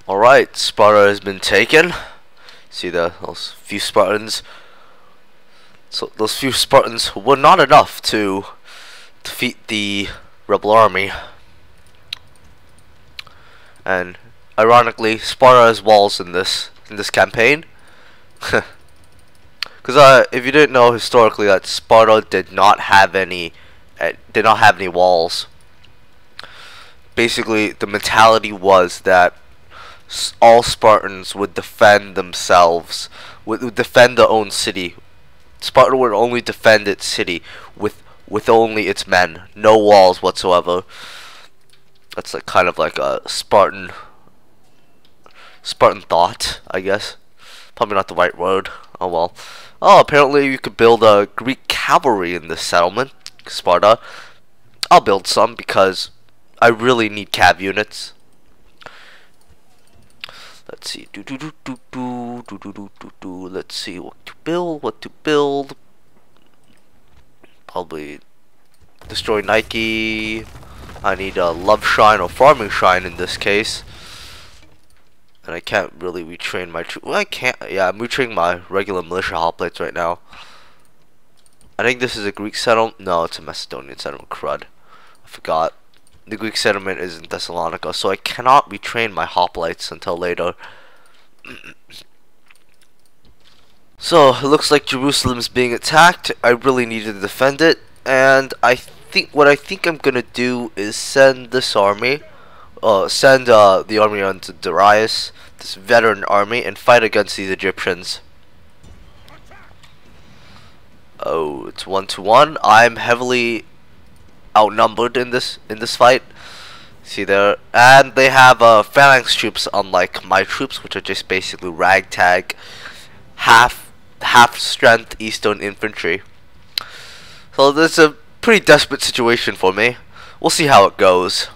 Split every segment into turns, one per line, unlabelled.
Alright, Sparta has been taken. See those few Spartans. So those few Spartans were not enough to defeat the rebel army. And ironically, Sparta has walls in this campaign. Because if you didn't know historically, that Sparta did not have any walls. Basically, the mentality was that all Spartans would defend themselves, would defend their own city. Sparta would only defend its city with only its men, no walls whatsoever. That's like kind of like a Spartan thought, I guess. Probably not the right word. Oh well. Oh, apparently you could build a Greek cavalry in this settlement, Sparta. I'll build some because I really need cav units. Let's see. Let's see what to build. Probably destroy Nike. I need a love shrine or farming shrine in this case. And I can't really retrain my troops. Well, I can't. Yeah, I'm retraining my regular militia hoplites right now. I think this is a Greek settlement. No, it's a Macedonian settlement. Crud. I forgot. The Greek settlement is in Thessalonica, so I cannot retrain my hoplites until later. So, it looks like Jerusalem's being attacked. I really need to defend it. And what I think I'm gonna do is send this army, send the army onto Darius, this veteran army, and fight against these Egyptians. Oh, it's 1-to-1. I'm heavily outnumbered in this fight. See there, and they have phalanx troops, unlike my troops, which are just basically ragtag, half strength Eastern infantry. So this is a pretty desperate situation for me. We'll see how it goes.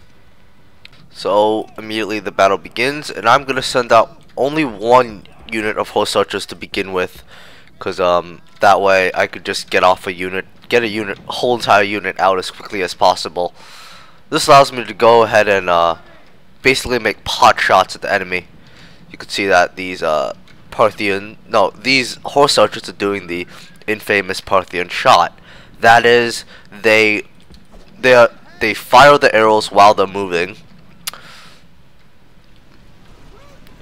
So immediately the battle begins, and I'm gonna send out only one unit of horse archers to begin with, because that way I could just get a whole entire unit out as quickly as possible. This allows me to go ahead and basically make pot shots at the enemy. You can see that these these horse archers are doing the infamous Parthian shot. That is, they fire the arrows while they're moving.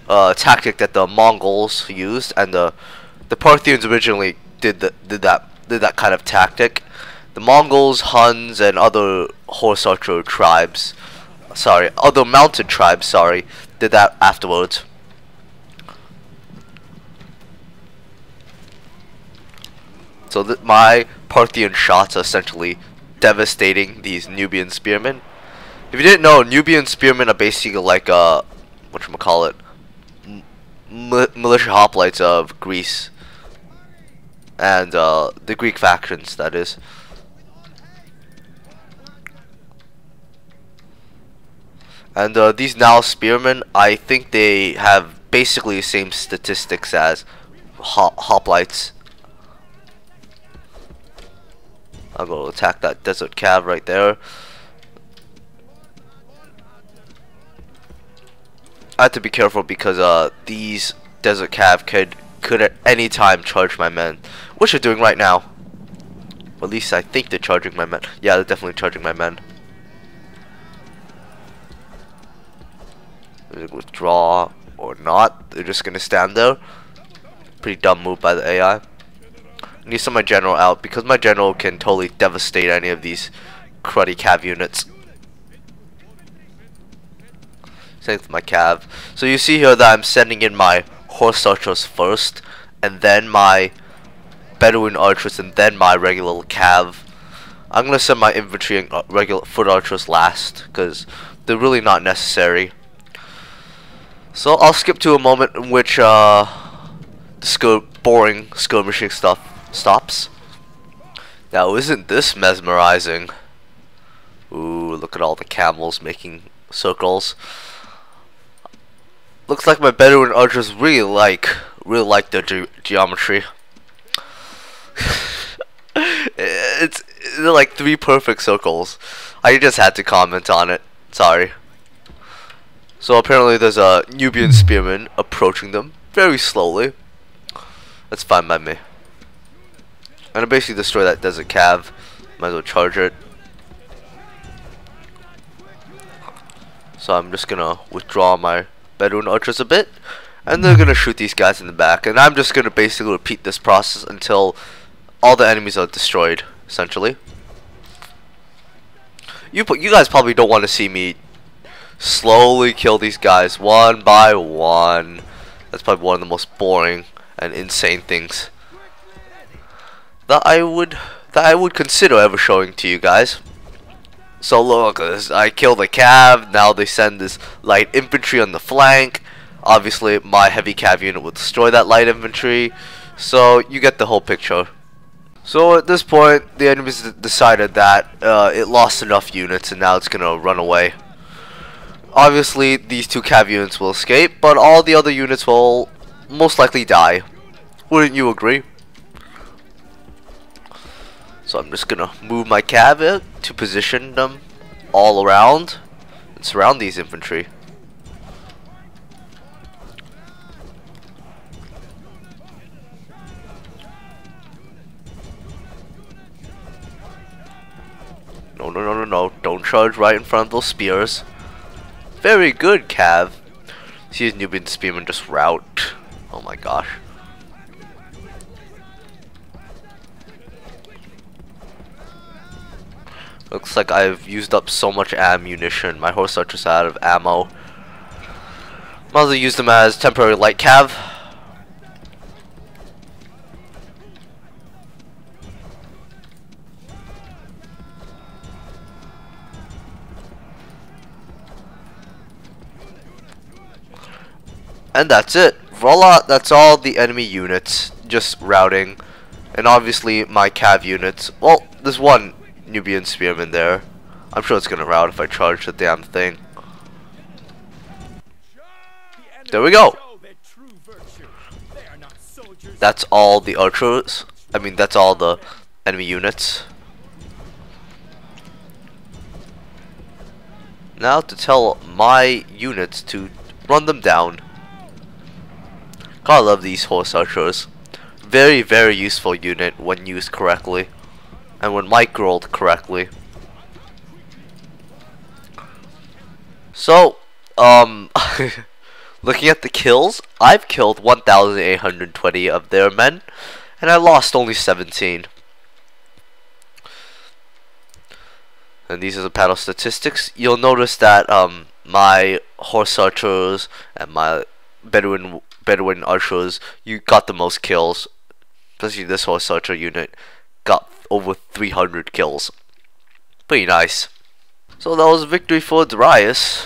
Tactic that the Mongols used, and the Parthians originally did that kind of tactic. The Mongols, Huns, and other horse archer tribes, other mounted tribes, did that afterwards. So my Parthian shots are essentially devastating these Nubian spearmen. If you didn't know, Nubian spearmen are basically like whatchamacallit, militia hoplites of Greece and the Greek factions, that is. And these now spearmen, I think they have basically the same statistics as hoplites. I'll go attack that desert cav right there. I have to be careful because these desert cav could at any time charge my men, which they're doing right now. Or at least I think they're charging my men. Yeah, they're definitely charging my men. Withdraw or not, they're just gonna stand there. Pretty dumb move by the AI. I need some of my general out because my general can totally devastate any of these cruddy cav units. Same with my cav. So you see here that I'm sending in my horse archers first, and then my Bedouin archers, and then my regular cav. I'm gonna send my infantry and regular foot archers last because they're really not necessary. So I'll skip to a moment in which the boring skirmishing stuff stops. Now, isn't this mesmerizing? Ooh, look at all the camels making circles. Looks like my Bedouin archers really like their geometry. They're like 3 perfect circles. I just had to comment on it. Sorry. So apparently there's a Nubian spearman approaching them very slowly. That's fine by me. I'm gonna basically destroy that desert cav. Might as well charge it. So I'm just gonna withdraw my Bedouin archers a bit, and they're gonna shoot these guys in the back, and I'm just gonna basically repeat this process until all the enemies are destroyed, essentially. You guys probably don't want to see me slowly kill these guys one by one. That's probably one of the most boring and insane things that I would consider ever showing to you guys. So look, I killed a cav, now they send this light infantry on the flank. Obviously my heavy cav unit will destroy that light infantry, so you get the whole picture. So at this point the enemies decided that it lost enough units and now it's gonna run away. Obviously these two cav units will escape, but all the other units will most likely die. Wouldn't you agree? So I'm just gonna move my cav to position them all around and surround these infantry. No, don't charge right in front of those spears. Very good, cav. See his Nubian spearman just rout. Oh my gosh. Looks like I've used up so much ammunition. My horse archers are out of ammo. Might as well use them as temporary light cav. And that's it. Voila, that's all the enemy units just routing. And obviously my cav units. Well, there's one Nubian spearman there. I'm sure it's gonna rout if I charge the damn thing. There we go. That's all the archers. I mean, that's all the enemy units. Now to tell my units to run them down. God, I love these horse archers. Very, very useful unit when used correctly. And when microed correctly. So, looking at the kills, I've killed 1,820 of their men, and I lost only 17. And these are the battle statistics. You'll notice that my horse archers and my Bedouin archers, you got the most kills. Especially this horse archer unit got over 300 kills. Pretty nice. So that was a victory for Darius.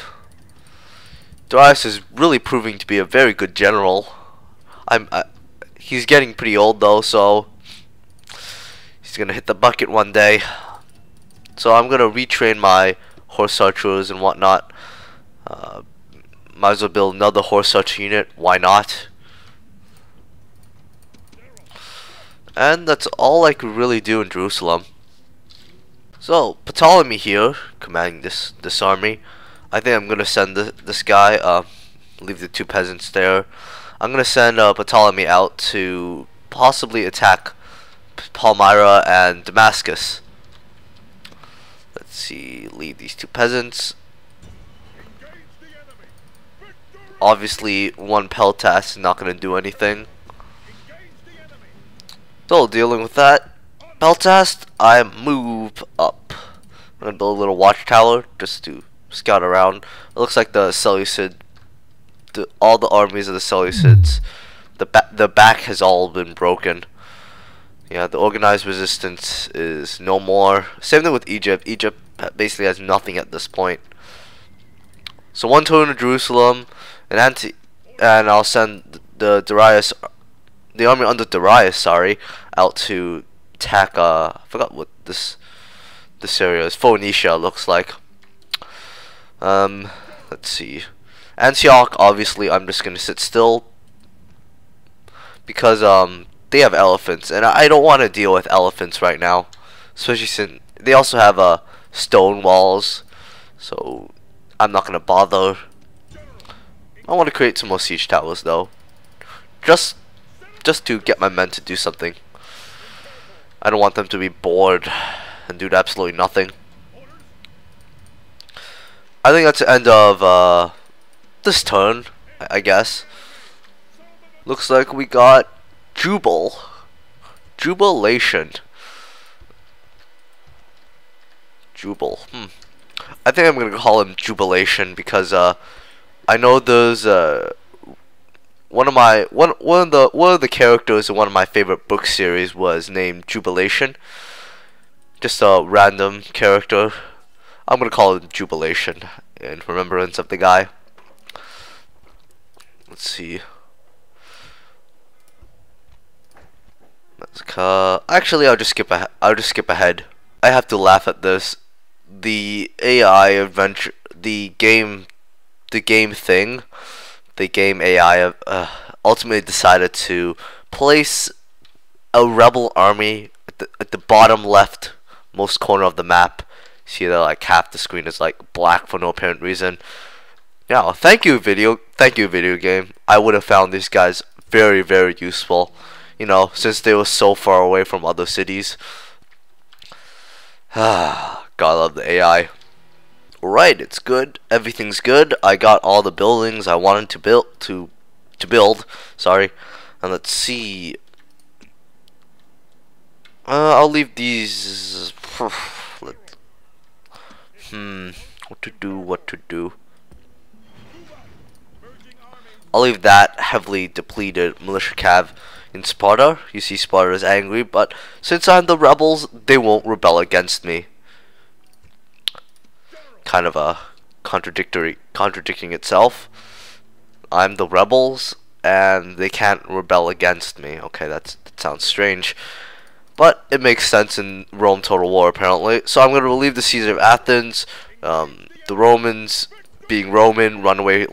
Darius is really proving to be a very good general. He's getting pretty old though, so he's gonna hit the bucket one day. So I'm gonna retrain my horse archers and whatnot. Might as well build another horse archer unit. Why not? And that's all I could really do in Jerusalem. So Ptolemy here, commanding this army. I think I'm gonna send this guy. Leave the two peasants there. I'm gonna send Ptolemy out to possibly attack Palmyra and Damascus. Let's see. Leave these two peasants. Obviously, one Peltas is not gonna do anything. So dealing with that, Peltas, I move up. I'm gonna build a little watchtower just to scout around. It looks like the Seleucid, all the armies of the Seleucids, the back has all been broken. Yeah, the organized resistance is no more. Same thing with Egypt. Egypt basically has nothing at this point. So one turn to Jerusalem, and I'll send the army under Darius, sorry, out to attack. I forgot what this area is. Phoenicia looks like. Let's see. Antioch, obviously, I'm just gonna sit still because they have elephants, and I don't want to deal with elephants right now, especially since they also have stone walls. So I'm not gonna bother. I want to create some more siege towers though. Just to get my men to do something. I don't want them to be bored and do absolutely nothing. I think that's the end of this turn, I guess. Looks like we got Jubilation. I think I'm gonna call him Jubilation because I know there's one of the characters in one of my favorite book series was named Jubilation. Just a random character. I'm gonna call him Jubilation in remembrance of the guy. Let's see. Actually, I'll just skip ahead. I have to laugh at this. The AI adventure, the game AI ultimately decided to place a rebel army at the bottom left most corner of the map. See that like half the screen is like black for no apparent reason. Yeah, thank you video game. I would have found these guys very, very useful, you know, since they were so far away from other cities. God, I love the AI. Alright, it's good. Everything's good. I got all the buildings I wanted to build. Sorry. And let's see. I'll leave these. What to do? I'll leave that heavily depleted militia cav in Sparta. You see Sparta is angry, but since I'm the rebels, they won't rebel against me. Kind of a contradicting itself. I'm the rebels, and they can't rebel against me. Okay, that sounds strange. But it makes sense in Rome Total War, apparently. So I'm going to relieve the Caesar of Athens. The Romans, being Roman, run away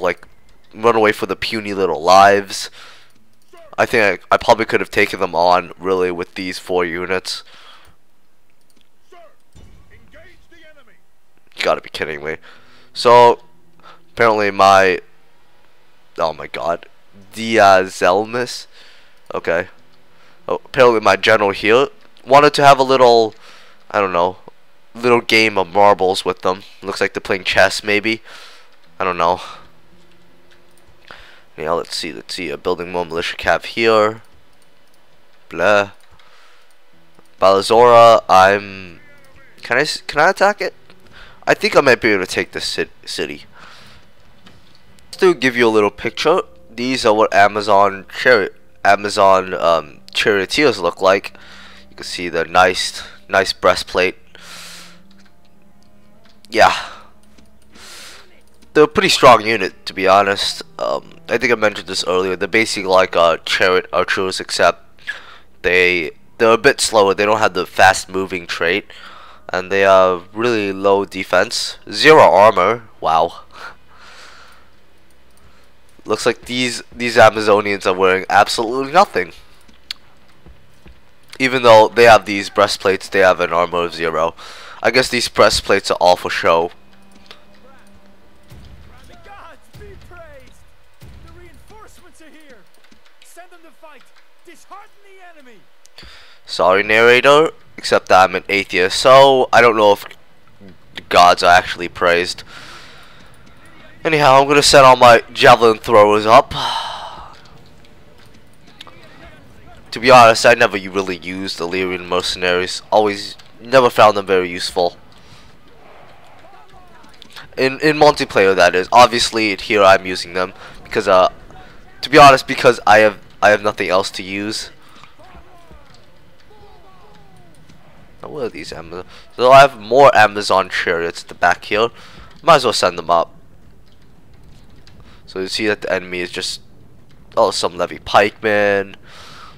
for the puny little lives. I think I probably could have taken them on, really, with these 4 units. You gotta be kidding me. So, apparently oh my god. Diazelmus? Okay. Oh, apparently my general here wanted to have a little, I don't know, little game of marbles with them. Looks like they're playing chess, maybe. I don't know. Yeah, let's see. Building more militia cav here. Blah. Balazora, can I attack it? I think I might be able to take this city. Just to give you a little picture, these are what Amazon charioteers look like. You can see the nice breastplate. Yeah, they're a pretty strong unit, to be honest. I think I mentioned this earlier. They're basically like chariot archers, except they're a bit slower. They don't have the fast moving trait, and they are really low defense, 0 armor. Wow. Looks like these Amazonians are wearing absolutely nothing. Even though they have these breastplates, they have an armor of 0. I guess these breastplates are all for show.
The gods be praised! The reinforcements are here! Send them to fight! Dishearten the enemy!
Sorry, narrator, except that I'm an atheist, so I don't know if the gods are actually praised. Anyhow, I'm gonna set all my javelin throwers up. To be honest, I never really used Illyrian mercenaries. Always never found them very useful. In multiplayer, that is. Obviously, here I'm using them because to be honest, because I have nothing else to use. Now, what are these Amazon? So I have more Amazon chariots at the back here. Might as well send them up. So you see that the enemy is just some levy pikemen,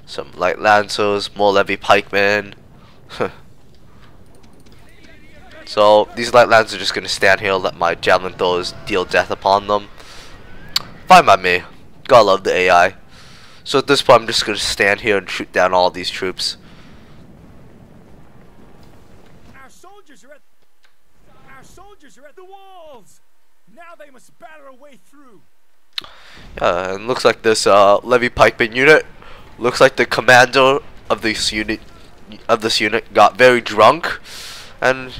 some light lancers, more levy pikemen. So these light lancers are just gonna stand here and let my javelin throwers deal death upon them. Fine by me. Gotta love the AI. So at this point I'm just gonna stand here and shoot down all these troops.
Our soldiers are at the walls! Now they must batter a way through.
Yeah, and looks like this levy pikeman unit. Looks like the commander of this unit got very drunk, and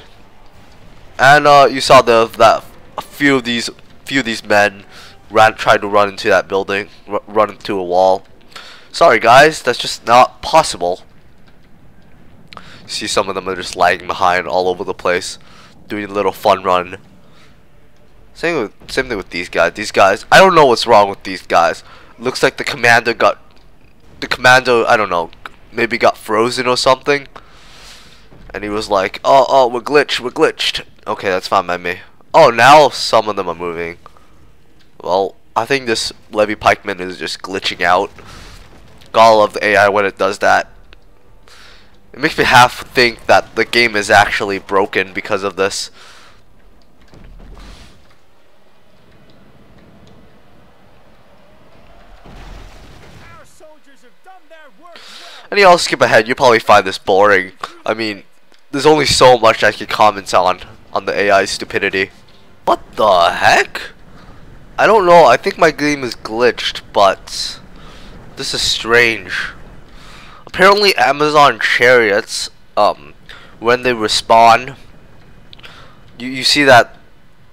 you saw that a few of these men tried to run into that building, run into a wall. Sorry guys, that's just not possible. See, some of them are just lagging behind all over the place, doing a little fun run. Same thing with these guys. These guys, I don't know what's wrong with these guys. Looks like the commander, I don't know, maybe got frozen or something. And he was like, oh, we're glitched. Okay, that's fine by me. Oh, now some of them are moving. Well, I think this levy pikeman is just glitching out. Gotta love the AI when it does that. It makes me half think that the game is actually broken because of this.
Our soldiers have done their work well.
And I'll skip ahead. You probably find this boring. I mean, there's only so much I can comment on the AI's stupidity. What the heck? I don't know. I think my game is glitched, but this is strange. Apparently, Amazon chariots, when they respawn, you see that.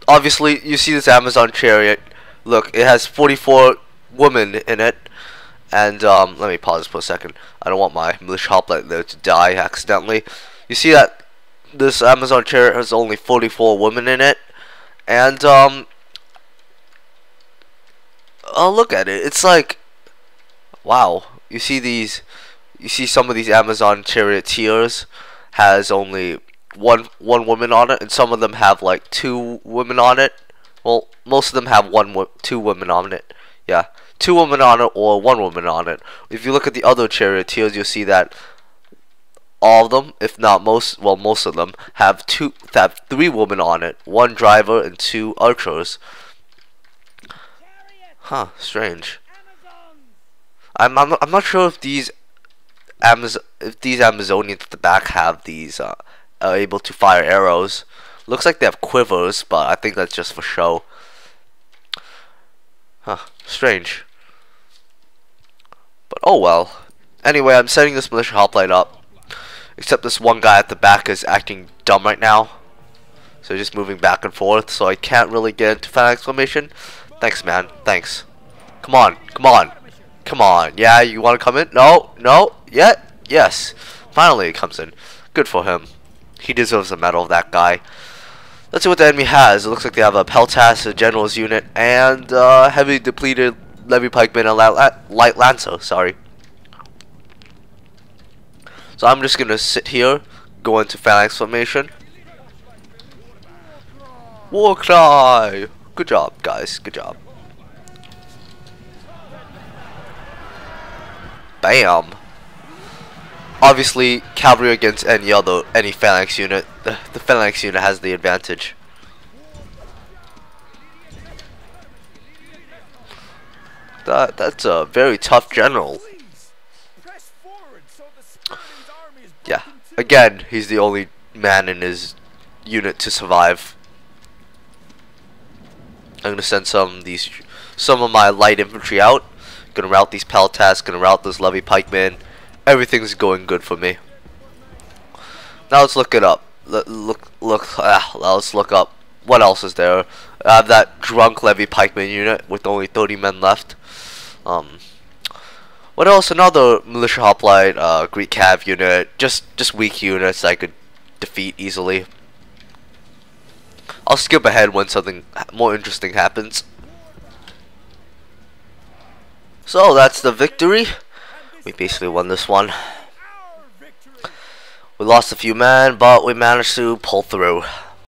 Obviously, you see this Amazon chariot. Look, it has 44 women in it. And let me pause for a second. I don't want my militia hoplite there to die accidentally. You see that this Amazon chariot has only 44 women in it, and oh, look at it. It's like, wow. You see some of these Amazon charioteers has only one woman on it, and some of them have like 2 women on it. Well, most of them have 2 women on it. Yeah, 2 women on it or 1 woman on it. If you look at the other charioteers, you'll see that all of them, if not most, well, most of them have 3 women on it, 1 driver and 2 archers. Huh, strange. I'm not sure if these Amazonians at the back have these are able to fire arrows. Looks like they have quivers, but I think that's just for show. Huh, strange. But oh well. Anyway, I'm setting this militia hoplite up. Except this one guy at the back is acting dumb right now. So just moving back and forth, so I can't really get into fan exclamation. Thanks, man. Thanks. Come on. Come on. Come on. Yeah, you want to come in? No. No. Yet? Yes. Finally it comes in. Good for him. He deserves a medal, that guy. Let's see what the enemy has. It looks like they have a Peltas, a General's unit, and heavily depleted Levy Pikeman and Light Lancer. Sorry. So I'm just gonna sit here, go into phalanx formation. War cry! Good job, guys. Good job. Bam! Obviously, cavalry against any phalanx unit, the phalanx unit has the advantage. That's a very tough general. Yeah, again, he's the only man in his unit to survive. I'm gonna send some of my light infantry out. Gonna route these Peltas, gonna route those Levy Pikemen. Everything's going good for me. Now let's look it up. Let's look up what else is there. I have that drunk Levy Pikeman unit with only 30 men left. What else? Another militia hoplite, Greek cav unit. Just weak units I could defeat easily. I'll skip ahead when something more interesting happens. So that's the victory. We basically won this one. We lost a few men, but we managed to pull through.